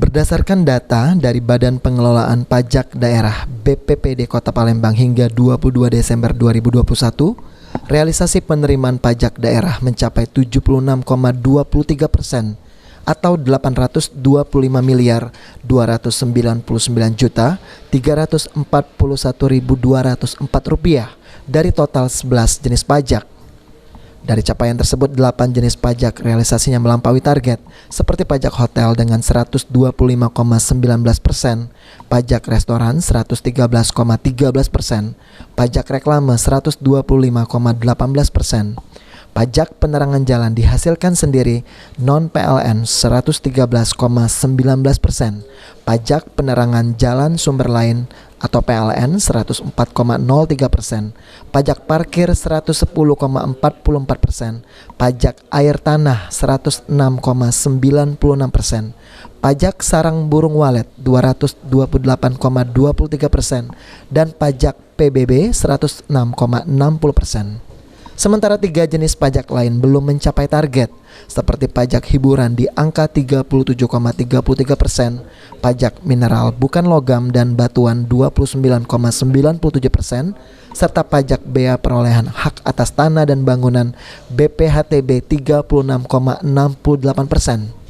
Berdasarkan data dari Badan Pengelolaan Pajak Daerah BPPD Kota Palembang hingga 22 Desember 2021, realisasi penerimaan pajak daerah mencapai 76,23% atau 825 miliar 299 juta 341.204 rupiah dari total 11 jenis pajak. Dari capaian tersebut, 8 jenis pajak realisasinya melampaui target, seperti pajak hotel dengan 125,19%, pajak restoran 113,13%, pajak reklame 125,18%, pajak penerangan jalan dihasilkan sendiri non-PLN 113,19%, pajak penerangan jalan sumber lain atau PLN 104,03%, pajak parkir 110,44%, pajak air tanah 106,96%, pajak sarang burung walet 228,23%, dan pajak PBB 106,60%. Sementara 3 jenis pajak lain belum mencapai target, seperti pajak hiburan di angka 37,33%, pajak mineral bukan logam dan batuan 29,97%, serta pajak bea perolehan hak atas tanah dan bangunan BPHTB 36,68%.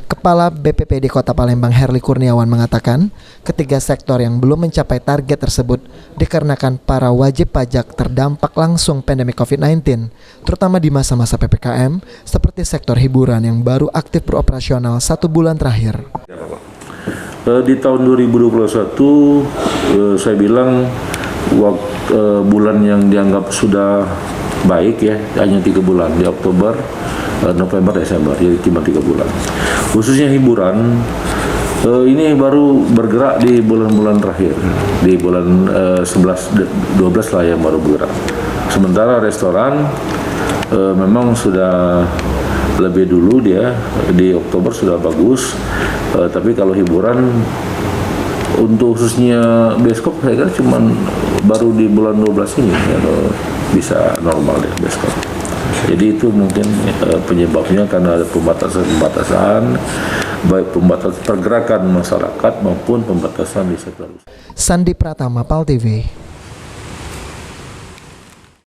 Kepala BPPD Kota Palembang Herli Kurniawan mengatakan, ketiga sektor yang belum mencapai target tersebut dikarenakan para wajib pajak terdampak langsung pandemi COVID-19, terutama di masa-masa PPKM, seperti sektor hiburan yang baru aktif beroperasional 1 bulan terakhir. Di tahun 2021, saya bilang bulan yang dianggap sudah baik ya, hanya 3 bulan, di Oktober, November, Desember, jadi cuma 3 bulan. Khususnya hiburan, ini baru bergerak di bulan-bulan terakhir, di bulan 11-12 lah yang baru bergerak. Sementara restoran memang sudah lebih dulu dia, di Oktober sudah bagus, tapi kalau hiburan untuk khususnya bioskop saya kira cuma baru di bulan 12 ini ya, bisa normal deh bioskop. Jadi itu mungkin penyebabnya karena ada pembatasan, baik pembatasan pergerakan masyarakat maupun pembatasan di sektor usaha. Sandi Pratama, PAL TV.